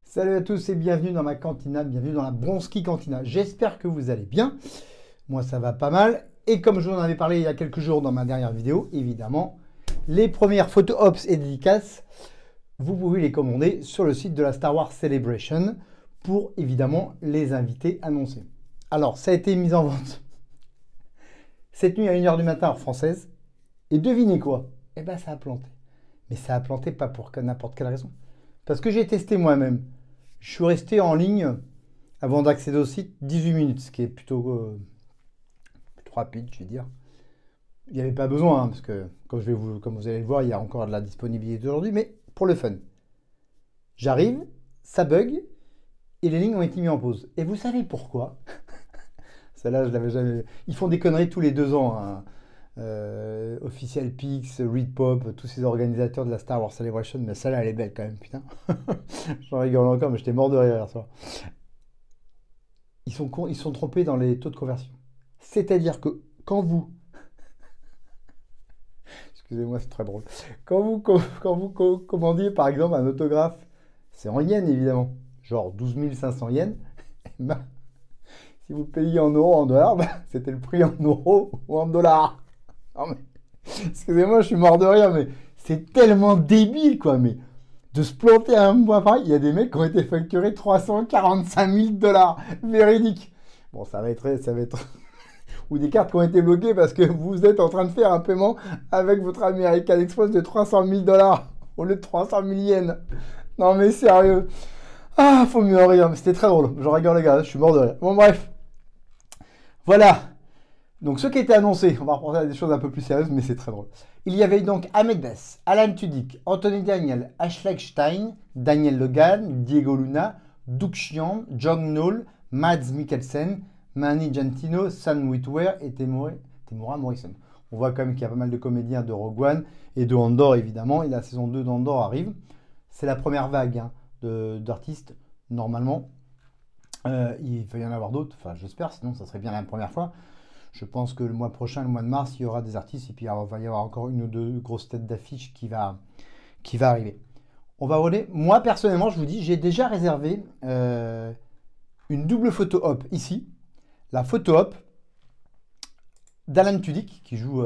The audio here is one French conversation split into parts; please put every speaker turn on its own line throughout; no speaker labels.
Salut à tous et bienvenue dans ma cantina, bienvenue dans la Bronski Cantina. J'espère que vous allez bien. Moi, ça va pas mal. Et comme je vous en avais parlé il y a quelques jours dans ma dernière vidéo, évidemment, les premières photo ops et dédicaces, vous pouvez les commander sur le site de la Star Wars Celebration pour évidemment les invités annoncés. Alors, ça a été mis en vente cette nuit à 1h du matin heure française. Et devinez quoi? Eh bien, ça a planté. Mais ça a planté pas pour n'importe quelle raison. Parce que j'ai testé moi-même. Je suis resté en ligne avant d'accéder au site 18 minutes, ce qui est plutôt rapide, je vais dire. Il n'y avait pas besoin, hein, parce que comme vous allez le voir, il y a encore de la disponibilité aujourd'hui, mais pour le fun. J'arrive, ça bug, et les lignes ont été mises en pause. Et vous savez pourquoi? Celle-là, je l'avais jamais. Ils font des conneries tous les 2 ans, hein. Official Pix, Readpop, tous ces organisateurs de la Star Wars Celebration, mais celle-là, elle est belle quand même, putain. J'en rigole encore, mais j'étais mort de rire hier soir. Ils sont trompés dans les taux de conversion. C'est-à-dire que quand vous... Excusez-moi, c'est très drôle. Quand vous commandiez, par exemple, un autographe, c'est en yens, évidemment, genre 12 500 yens, bah, si vous payez en euros, en dollars, bah, c'était le prix en euros ou en dollars. Non, mais... Excusez-moi, je suis mort de rire, mais c'est tellement débile, quoi. Mais de se planter à un point pareil, il y a des mecs qui ont été facturés 345 000 dollars. Véridique. Bon, ça va être. Ou des cartes qui ont été bloquées parce que vous êtes en train de faire un paiement avec votre American Express de 300 000 dollars au lieu de 300 000 yens. Non, mais sérieux. Ah, faut mieux en rire. Mais c'était très drôle. Je rigole, les gars. Je suis mort de rire. Bon, bref. Voilà. Donc, ce qui était annoncé, on va repenser à des choses un peu plus sérieuses, mais c'est très drôle. Il y avait donc Ahmed Bess, Alan Tudyk, Anthony Daniel, Ashley Stein, Daniel Logan, Diego Luna, Doug Chian, John Knoll, Mads Mikkelsen, Manny Gentino, Sam Witwer et Temuera Morrison. On voit quand même qu'il y a pas mal de comédiens de Rogue One et de Andor, évidemment. Et la saison 2 d'Andor arrive. C'est la première vague, hein, d'artistes, normalement. Il va y en avoir d'autres, enfin j'espère, sinon ça serait bien la première fois. Je pense que le mois prochain, le mois de mars, il y aura des artistes et puis il va y avoir encore une ou deux grosses têtes d'affiche qui va arriver. On va voler. Moi, personnellement, je vous dis, j'ai déjà réservé une double photo op ici. La photo op d'Alan Tudyk qui joue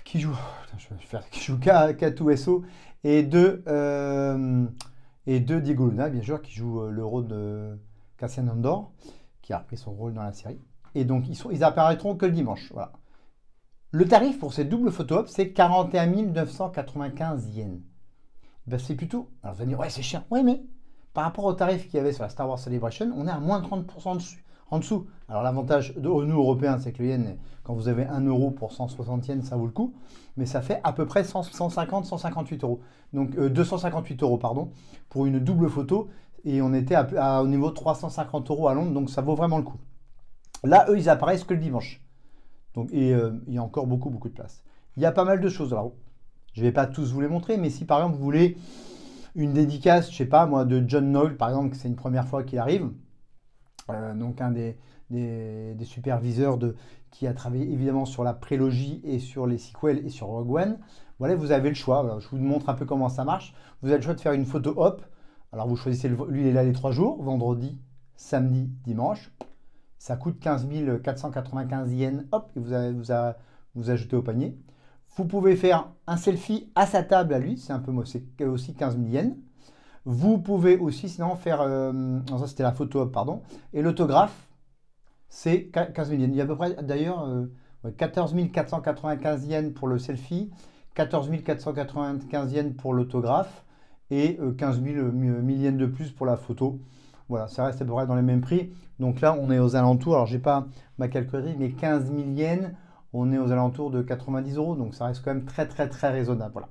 K2SO et de Diego Luna, bien sûr, qui joue le rôle de Cassian Andor, qui a repris son rôle dans la série. Et donc, ils apparaîtront que le dimanche. Voilà. Le tarif pour ces doubles photo ops, c'est 41 995 yens. Ben, c'est plutôt... Alors, vous allez me dire, ouais, c'est cher. Oui, mais par rapport au tarif qu'il y avait sur la Star Wars Celebration, on est à moins de 30% en dessous. Alors, l'avantage de nous, Européens, c'est que le yen, quand vous avez 1 euro pour 160 yens, ça vaut le coup. Mais ça fait à peu près 150-158 euros. Donc, 258 euros, pardon, pour une double photo. Et on était au niveau de 350 euros à Londres, donc ça vaut vraiment le coup. Là, eux, ils apparaissent que le dimanche. Donc, il y a encore beaucoup de place. Il y a pas mal de choses. Alors, je ne vais pas tous vous les montrer, mais si par exemple vous voulez une dédicace, je sais pas moi, de John Knoll, par exemple, que c'est une première fois qu'il arrive, donc un des superviseurs qui a travaillé évidemment sur la prélogie et sur les sequels et sur Rogue One, voilà, vous avez le choix. Alors, je vous montre un peu comment ça marche. Vous avez le choix de faire une photo op. Alors vous choisissez, lui il est là les 3 jours, vendredi, samedi, dimanche. Ça coûte 15 495 yens, hop, et vous ajoutez au panier. Vous pouvez faire un selfie à sa table à lui, c'est aussi 15 000 yens. Vous pouvez aussi sinon faire, non ça c'était la photo op, pardon, et l'autographe, c'est 15 000 yens. Il y a à peu près d'ailleurs 14 495 yens pour le selfie, 14 495 yens pour l'autographe, et 15 000 yens de plus pour la photo. Voilà, ça reste à peu près dans les mêmes prix. Donc là, on est aux alentours, alors j'ai pas ma calculatrice, mais 15 000 yens, on est aux alentours de 90 euros. Donc ça reste quand même très raisonnable. Voilà.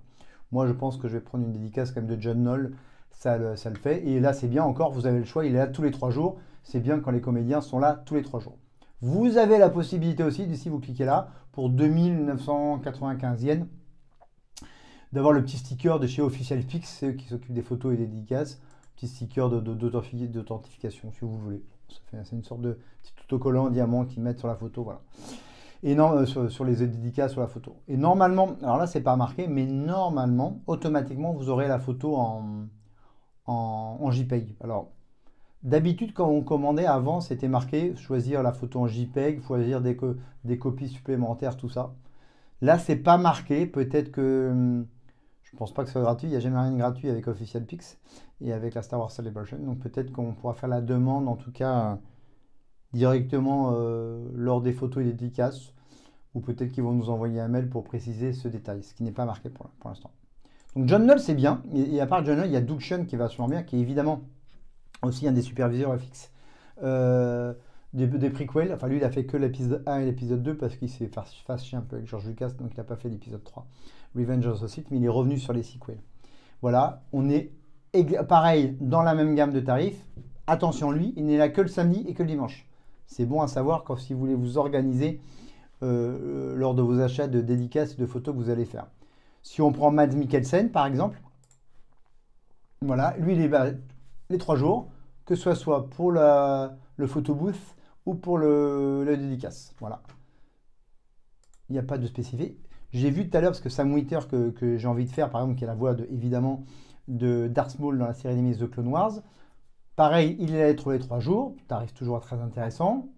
Moi, je pense que je vais prendre une dédicace quand même de John Knoll. Ça le fait. Et là, c'est bien encore, vous avez le choix, il est là tous les 3 jours. C'est bien quand les comédiens sont là tous les 3 jours. Vous avez la possibilité aussi, d'ici vous cliquez là, pour 2 995 yens, d'avoir le petit sticker de chez Official Pix, c'est eux qui s'occupent des photos et des dédicaces. Petit sticker d'authentification, si vous voulez. C'est une sorte de petit autocollant en diamant qu'ils mettent sur la photo, voilà. Et non, sur les dédicaces sur la photo. Et normalement, alors là, c'est pas marqué, mais normalement, automatiquement, vous aurez la photo en JPEG. Alors, d'habitude, quand on commandait avant, c'était marqué choisir la photo en JPEG, choisir des copies supplémentaires, tout ça. Là, c'est pas marqué. Peut-être que je pense pas que ce soit gratuit. Il n'y a jamais rien de gratuit avec Official Pix et avec la Star Wars Celebration. Donc peut-être qu'on pourra faire la demande, en tout cas directement lors des photos et des dédicaces. Ou peut-être qu'ils vont nous envoyer un mail pour préciser ce détail, ce qui n'est pas marqué pour l'instant. Donc John Knoll, c'est bien. Et à part John Knoll, il y a Doug Chen qui va sûrement bien, qui est évidemment aussi un des superviseurs FX des prequels. Enfin, lui, il a fait que l'épisode 1 et l'épisode 2 parce qu'il s'est fâché un peu avec George Lucas, donc il n'a pas fait l'épisode 3, Revenge of the Sith, mais il est revenu sur les sequels. Voilà, on est pareil dans la même gamme de tarifs. Attention, lui, il n'est là que le samedi et que le dimanche. C'est bon à savoir quand si vous voulez vous organiser lors de vos achats de dédicaces et de photos que vous allez faire. Si on prend Mads Mikkelsen, par exemple, voilà, lui, il est les 3 jours, que ce soit pour le photo booth ou pour le dédicace. Voilà. Il n'y a pas de spécifié. J'ai vu tout à l'heure, parce que Sam Witwer, que j'ai envie de faire, par exemple, qui est la voix, évidemment, de Darth Maul dans la série animée The Clone Wars. Pareil, il est là pour les 3 jours. Tarif toujours très intéressant.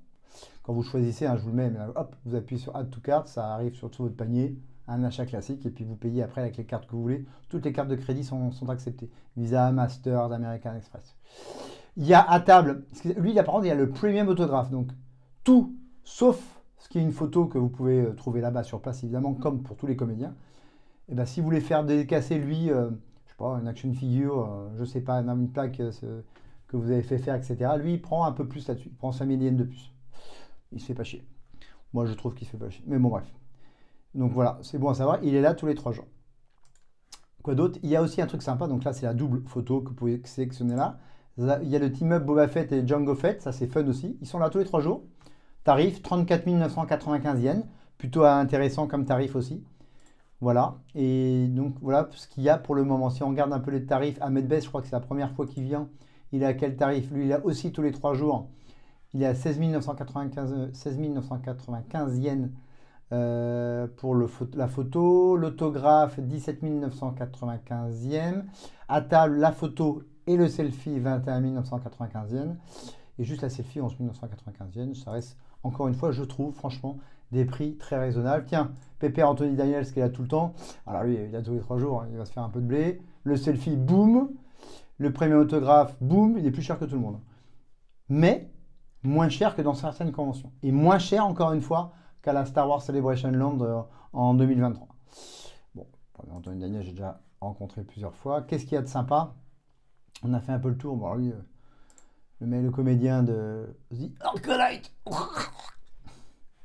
Quand vous choisissez, je vous le mets, mais hop, vous appuyez sur Add to Cart, ça arrive sur tout votre panier, un achat classique, et puis vous payez après avec les cartes que vous voulez. Toutes les cartes de crédit sont acceptées. Visa, Master, d'American Express. Il y a à table, lui, par contre, il y a le premium autographe. Donc, tout, sauf ce qui est une photo que vous pouvez trouver là-bas sur place, évidemment, comme pour tous les comédiens. Et bien, si vous voulez faire dédicacer, lui, je sais pas, une action figure, je sais pas, une plaque que vous avez fait faire, etc., lui, il prend un peu plus là-dessus. Il prend 5000 yens de plus. Il se fait pas chier. Moi, je trouve qu'il se fait pas chier. Mais bon, bref. Donc voilà, c'est bon à savoir. Il est là tous les 3 jours. Quoi d'autre? Il y a aussi un truc sympa. Donc là, c'est la double photo que vous pouvez sélectionner là. Il y a le team-up Boba Fett et Jango Fett. Ça, c'est fun aussi. Ils sont là tous les 3 jours. Tarif 34 995 yens. Plutôt intéressant comme tarif aussi. Voilà. Et donc, voilà ce qu'il y a pour le moment. Si on regarde un peu les tarifs, Ahmed Best, je crois que c'est la première fois qu'il vient. Il est à quel tarif? Lui, il a aussi tous les 3 jours. Il est à 16 995 yens pour la photo. L'autographe, 17 995 yens. À table, la photo et le selfie, 21 995 yens. Et juste la selfie, 11 995 yens. Ça reste, encore une fois, je trouve, franchement, des prix très raisonnables. Tiens, Pépère Anthony Daniels, qui est là tout le temps. Alors lui, il a tous les 3 jours, il va se faire un peu de blé. Le selfie, boum. Le premier autographe, boum. Il est plus cher que tout le monde. Mais moins cher que dans certaines conventions. Et moins cher, encore une fois, qu'à la Star Wars Celebration Land en 2023. Bon, Anthony Daniel, j'ai déjà rencontré plusieurs fois. Qu'est-ce qu'il y a de sympa? On a fait un peu le tour. Bon, lui, le comédien de The Acolyte,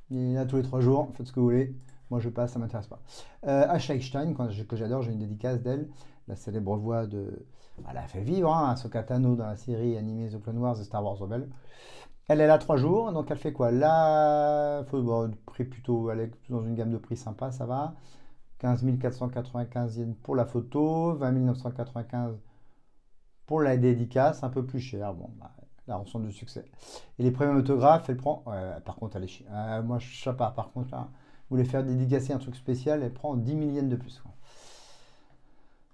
il est là tous les 3 jours. Faites ce que vous voulez. Moi, je passe, ça ne m'intéresse pas. Ashley Eckstein, que j'adore, j'ai une dédicace d'elle. La célèbre voix de... Elle a fait vivre Ahsoka Tano dans la série animée The Clone Wars et Star Wars Rebels. Elle est là 3 jours, donc elle fait quoi? Là, prix plutôt, elle est dans une gamme de prix sympa, ça va. 15 495 yens pour la photo, 20 995 pour la dédicace, un peu plus cher. Bon, la rançon du succès. Et les premiers autographes, elle prend. Par contre, elle est chier. Moi, je sais pas. Par contre, là, vous voulez faire dédicacer un truc spécial, elle prend 10 000 yens de plus.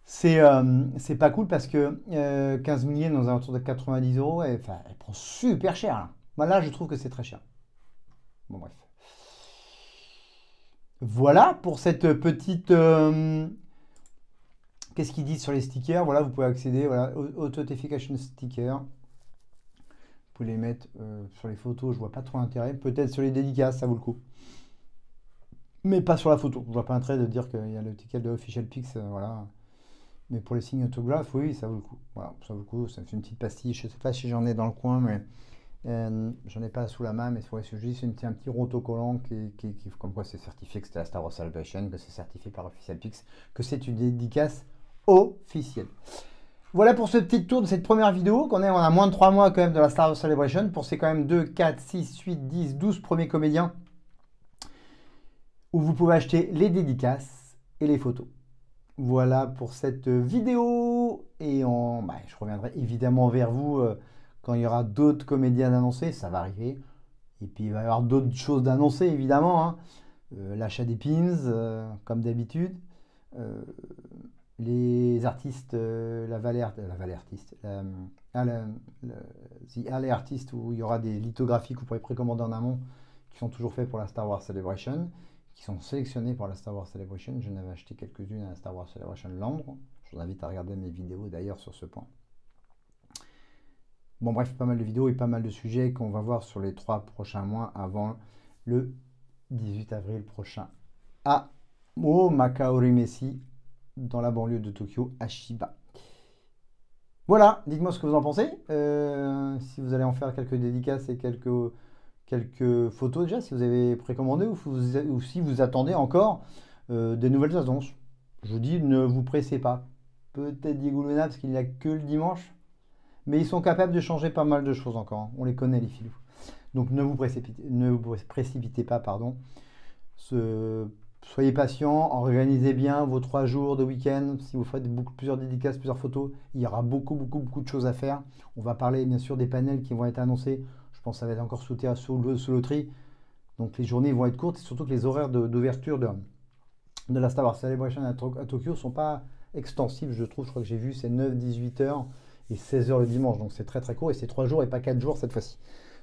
C'est pas cool parce que 15 000 yens dans un retour de 90 €, elle prend super cher. Là. Moi, là, je trouve que c'est très cher. Bon, bref. Voilà pour cette petite... Qu'est-ce qu'ils disent sur les stickers? Voilà, vous pouvez accéder. Voilà, Authentication sticker. Vous pouvez les mettre sur les photos. Je vois pas trop l'intérêt. Peut-être sur les dédicaces, ça vaut le coup. Mais pas sur la photo. Je vois pas l'intérêt de dire qu'il y a le ticket de Official Pix. Voilà. Mais pour les signes autographes, oui, ça vaut le coup. Voilà, ça vaut le coup. Ça fait une petite pastille. Je sais pas si j'en ai dans le coin, mais... j'en ai pas sous la main, mais c'est juste un petit autocollant qui comme quoi c'est certifié que c'était la Star Wars Celebration, que c'est certifié par Official Pix, que c'est une dédicace officielle. Voilà pour ce petit tour de cette première vidéo. On a moins de 3 mois quand même de la Star Wars Celebration. Pour ces quand même 2, 4, 6, 8, 10, 12 premiers comédiens où vous pouvez acheter les dédicaces et les photos. Voilà pour cette vidéo. Et je reviendrai évidemment vers vous quand il y aura d'autres comédiens d'annoncer, ça va arriver. Et puis il va y avoir d'autres choses d'annoncer, évidemment. L'achat des pins, comme d'habitude. les artistes, la Valley Artist, The Alley Artist, où il y aura des lithographies que vous pourrez précommander en amont, qui sont toujours faits pour la Star Wars Celebration, qui sont sélectionnés pour la Star Wars Celebration. Je n'avais acheté quelques-unes à la Star Wars Celebration Londres. Je vous invite à regarder mes vidéos d'ailleurs sur ce point. Bon bref, pas mal de vidéos et pas mal de sujets qu'on va voir sur les 3 prochains mois avant le 18 avril prochain à Makaorimesi, dans la banlieue de Tokyo, à Shiba. Voilà, dites-moi ce que vous en pensez. Si vous allez en faire quelques dédicaces et quelques photos déjà, si vous avez précommandé ou si vous attendez encore des nouvelles annonces. Je vous dis, ne vous pressez pas. Peut-être Diego Luna parce qu'il n'y a que le dimanche. Mais ils sont capables de changer pas mal de choses encore. Hein. On les connaît, les filous. Donc ne vous précipitez pas, pardon. Soyez patient, organisez bien vos 3 jours de week-end. Si vous faites plusieurs dédicaces, plusieurs photos, il y aura beaucoup de choses à faire. On va parler bien sûr des panels qui vont être annoncés. Je pense que ça va être encore sous loterie. Donc les journées vont être courtes et surtout que les horaires d'ouverture de la Star Wars Celebration à Tokyo ne sont pas extensifs, je trouve. Je crois que j'ai vu c'est 9-18 heures et 16 heures le dimanche. Donc c'est très court et c'est 3 jours et pas 4 jours cette fois-ci.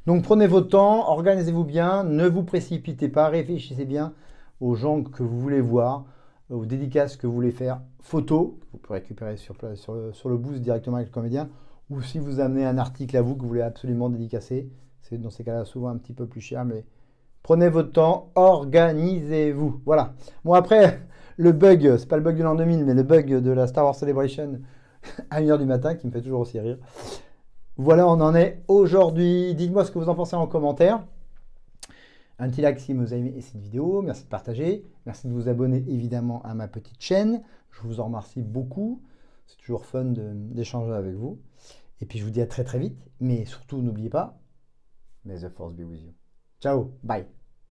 Donc prenez votre temps, organisez-vous bien, ne vous précipitez pas, réfléchissez bien aux gens que vous voulez voir, aux dédicaces que vous voulez faire, photos, que vous pouvez récupérer sur le booth directement avec le comédien, ou si vous amenez un article à vous que vous voulez absolument dédicacer, c'est dans ces cas-là souvent un petit peu plus cher, mais prenez votre temps, organisez-vous. Voilà. Bon après, le bug, c'est pas le bug de l'an 2000, mais le bug de la Star Wars Celebration à 1h du matin, qui me fait toujours aussi rire. Voilà, on en est aujourd'hui. Dites-moi ce que vous en pensez en commentaire. Un petit like si vous avez aimé cette vidéo. Merci de partager. Merci de vous abonner évidemment à ma petite chaîne. Je vous en remercie beaucoup. C'est toujours fun d'échanger avec vous. Et puis je vous dis à très vite. Mais surtout, n'oubliez pas, may the force be with you. Ciao, bye.